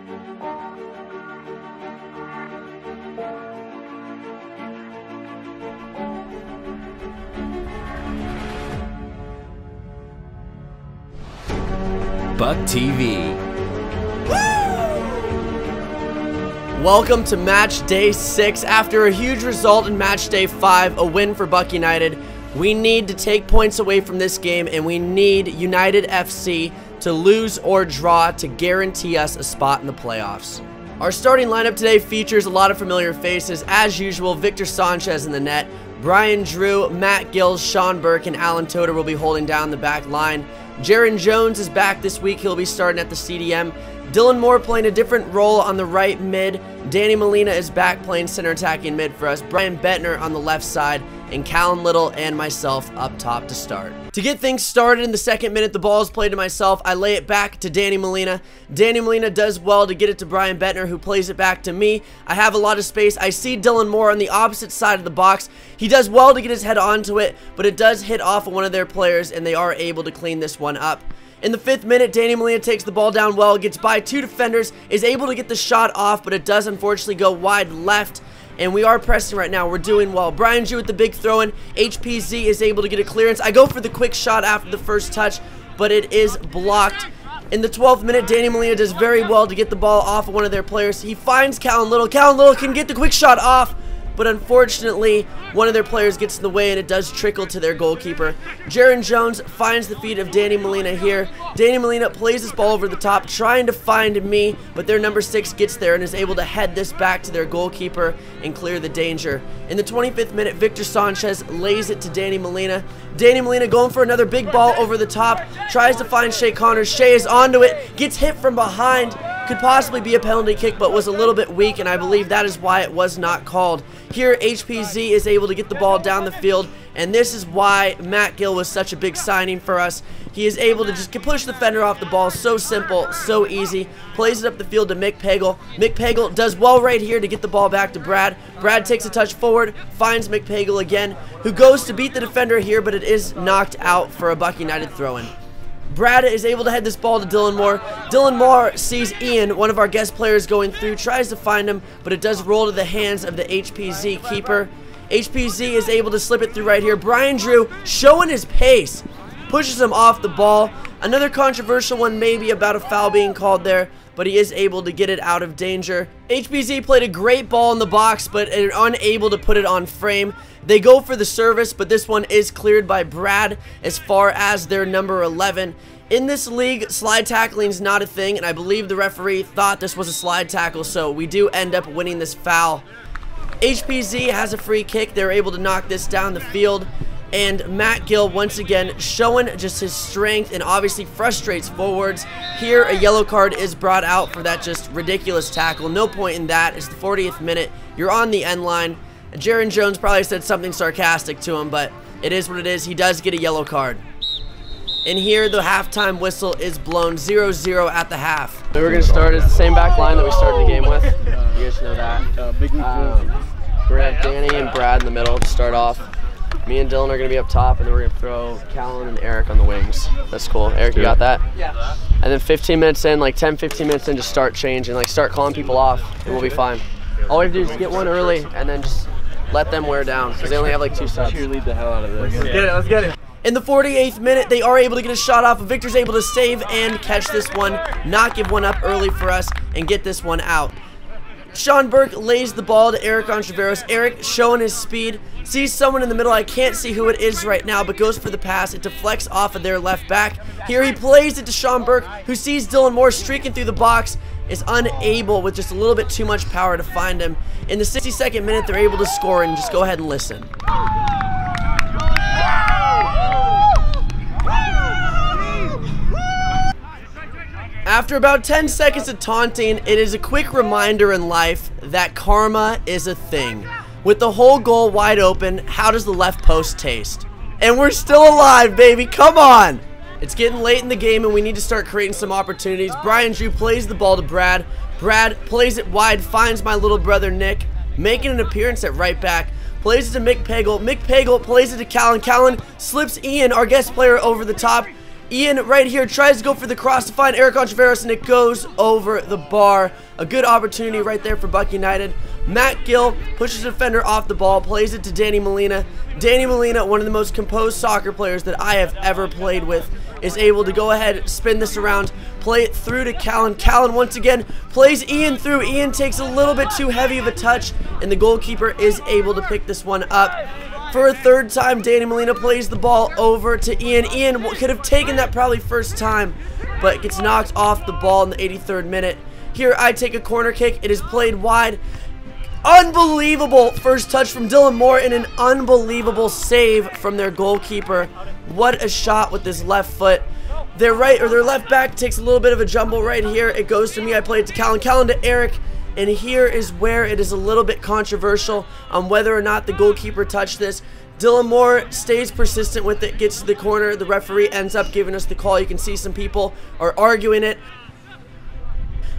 Buck TV. Welcome to match day 6. After a huge result in match day 5, a win for Buck United, we need to take points away from this game, and we need United FC to lose or draw to guarantee us a spot in the playoffs. Our starting lineup today features a lot of familiar faces. As usual, Victor Sanchez in the net, Brian Drew, Matt Gills, Sean Burke, and Alan Toder will be holding down the back line. Jaron Jones is back this week. He'll be starting at the CDM. Dylan Moore playing a different role on the right mid. Danny Molina is back playing center attacking mid for us. Brian Bettner on the left side. And Callan Little and myself up top to start. To get things started in the second minute, the ball is played to myself. I lay it back to Danny Molina. Danny Molina does well to get it to Brian Bettner, who plays it back to me. I have a lot of space. I see Dylan Moore on the opposite side of the box. He does well to get his head onto it, but it does hit off of one of their players, and they are able to clean this one up. In the 5th minute, Danny Molina takes the ball down well, gets by 2 defenders, is able to get the shot off, but it does unfortunately go wide left. And we are pressing right now. We're doing well. Brian Drew with the big throw-in. HPZ is able to get a clearance. I go for the quick shot after the first touch, but it is blocked. In the 12th minute, Danny Molina does very well to get the ball off of one of their players. He finds Callan Little. Callan Little can get the quick shot off, but unfortunately, one of their players gets in the way, and it does trickle to their goalkeeper. Jaron Jones finds the feet of Danny Molina here. Danny Molina plays this ball over the top, trying to find me, but their number 6 gets there and is able to head this back to their goalkeeper and clear the danger. In the 25th minute, Victor Sanchez lays it to Danny Molina. Danny Molina going for another big ball over the top, tries to find Shea Connors. Shea is onto it, gets hit from behind. Could possibly be a penalty kick, but was a little bit weak, and I believe that is why it was not called. Here, HPZ is able to get the ball down the field, and this is why Matt Gill was such a big signing for us. He is able to just push the defender off the ball. So simple, so easy. Plays it up the field to Mick Pagel. Mick Pagel does well right here to get the ball back to Brad. Brad takes a touch forward, finds Mick Pagel again, who goes to beat the defender here, but it is knocked out for a Buck United throw-in. Brad is able to head this ball to Dylan Moore. Dylan Moore sees Ian, one of our guest players, going through, tries to find him, but it does roll to the hands of the HPZ keeper. HPZ is able to slip it through right here. Brian Drew, showing his pace, pushes him off the ball. Another controversial one maybe about a foul being called there, but he is able to get it out of danger. HPZ played a great ball in the box, but are unable to put it on frame. They go for the service, but this one is cleared by Brad as far as their number 11. In this league, slide tackling is not a thing, and I believe the referee thought this was a slide tackle, so we do end up winning this foul. HPZ has a free kick. They're able to knock this down the field, and Matt Gill once again showing just his strength and obviously frustrates forwards. Here, a yellow card is brought out for that just ridiculous tackle. No point in that. It's the 40th minute. You're on the end line. Jaron Jones probably said something sarcastic to him, but it is what it is. He does get a yellow card. And here, the halftime whistle is blown 0-0 at the half. So we're going to start as the same back line that we started the game with. You guys know that. We're going to have Danny and Brad in the middle to start off. Me and Dylan are going to be up top, and then we're going to throw Callan and Eric on the wings. That's cool. Eric, you got that? Yeah. And then 15 minutes in, like 10, 15 minutes in, just start changing. Like start calling people off, and we'll be fine. All we have to do is get one early, and then just let them wear down, because they only have like 2 subs. Cheerlead the hell out of this. Let's get it, let's get it. In the 48th minute, they are able to get a shot off. Victor's able to save and catch this one, not give one up early for us, and get this one out. Sean Burke lays the ball to Eric Ontiveros. Eric showing his speed, sees someone in the middle. I can't see who it is right now, but goes for the pass. It deflects off of their left back. Here he plays it to Sean Burke, who sees Dylan Moore streaking through the box, is unable with just a little bit too much power to find him. In the 62nd minute, they're able to score, and just go ahead and listen. After about 10 seconds of taunting, it is a quick reminder in life that karma is a thing. With the whole goal wide open, how does the left post taste? And we're still alive, baby, come on! It's getting late in the game and we need to start creating some opportunities. Brian Drew plays the ball to Brad. Brad plays it wide, finds my little brother Nick, making an appearance at right back. Plays it to Mick Pagel. Mick Pagel plays it to Callan. Callan slips Ian, our guest player, over the top. Ian right here tries to go for the cross to find Eric Ontiveros, and it goes over the bar. A good opportunity right there for Buck United. Matt Gill pushes the defender off the ball, plays it to Danny Molina. Danny Molina, one of the most composed soccer players that I have ever played with, is able to go ahead, spin this around, play it through to Callan. Callan once again plays Ian through. Ian takes a little bit too heavy of a touch, and the goalkeeper is able to pick this one up. For a third time, Danny Molina plays the ball over to Ian. Ian could have taken that probably first time, but gets knocked off the ball in the 83rd minute. Here I take a corner kick. It is played wide. Unbelievable first touch from Dylan Moore and an unbelievable save from their goalkeeper. What a shot with his left foot. Their left back takes a little bit of a jumble right here. It goes to me. I play it to Callan. Callan to Eric. And here is where it is a little bit controversial on whether or not the goalkeeper touched this. Dylan Moore stays persistent with it, gets to the corner. The referee ends up giving us the call. You can see some people are arguing it.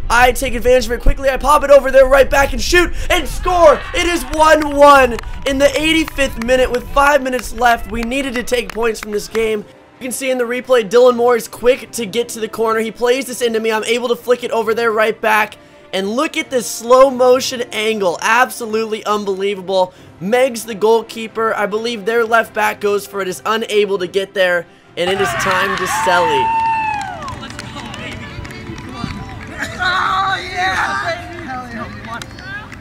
I take advantage of it quickly. I pop it over there, right back, and shoot and score. It is 1-1 in the 85th minute with 5 minutes left. We needed to take points from this game. You can see in the replay, Dylan Moore is quick to get to the corner. He plays this into me. I'm able to flick it over there, right back. And look at this slow motion angle. Absolutely unbelievable. Megs, the goalkeeper, I believe their left back goes for it, is unable to get there. And it is time to Selly. Let's go, baby. Come on. Oh, yeah, baby. Hell yeah.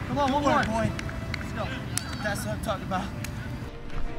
Come on, one more, boy. Let's go. That's what I'm talking about.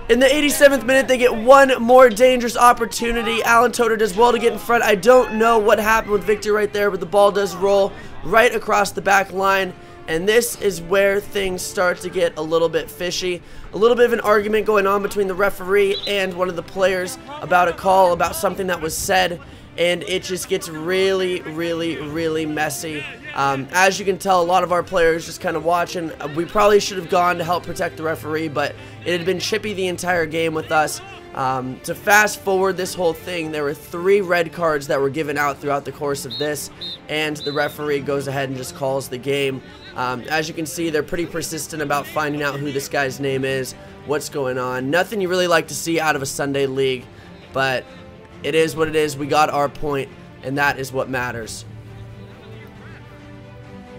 In the 87th minute, they get one more dangerous opportunity. Alan Toter does well to get in front. I don't know what happened with Victor right there, but the ball does roll right across the back line. And this is where things start to get a little bit fishy. A little bit of an argument going on between the referee and one of the players about a call, about something that was said. And it just gets really, really, really messy. As you can tell, a lot of our players just kind of watching. We probably should have gone to help protect the referee, but it had been chippy the entire game with us. To fast forward this whole thing, there were 3 red cards that were given out throughout the course of this, and the referee goes ahead and just calls the game. As you can see, they're pretty persistent about finding out who this guy's name is, what's going on. Nothing you really like to see out of a Sunday league, but it is what it is. We got our point, and that is what matters.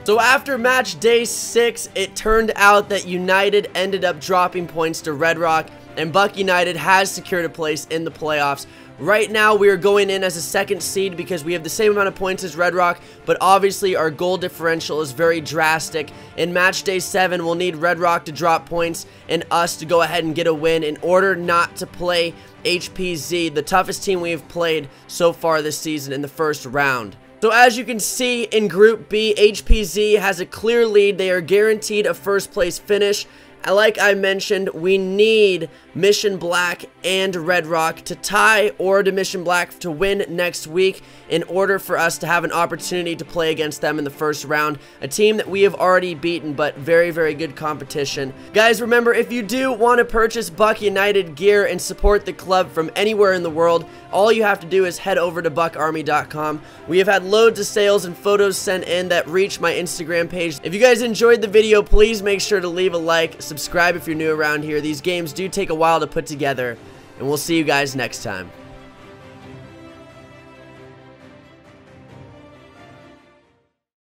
So after match day 6, it turned out that United ended up dropping points to Red Rock, and Buck United has secured a place in the playoffs. Right now, we are going in as a 2nd seed because we have the same amount of points as Red Rock, but obviously our goal differential is very drastic. In match day 7, we'll need Red Rock to drop points and us to go ahead and get a win in order not to play HPZ, the toughest team we have played so far this season, in the first round. So as you can see in Group B, HPZ has a clear lead. They are guaranteed a first place finish. Like I mentioned, we need Mission Black and Red Rock to tie, or to Mission Black to win next week, in order for us to have an opportunity to play against them in the first round. A team that we have already beaten, but very, very good competition. Guys, remember, if you do want to purchase Buck United gear and support the club from anywhere in the world, all you have to do is head over to BuckArmy.com. We have had loads of sales and photos sent in that reach my Instagram page. If you guys enjoyed the video, please make sure to leave a like, subscribe if you're new around here. These games do take a while to put together, and we'll see you guys next time.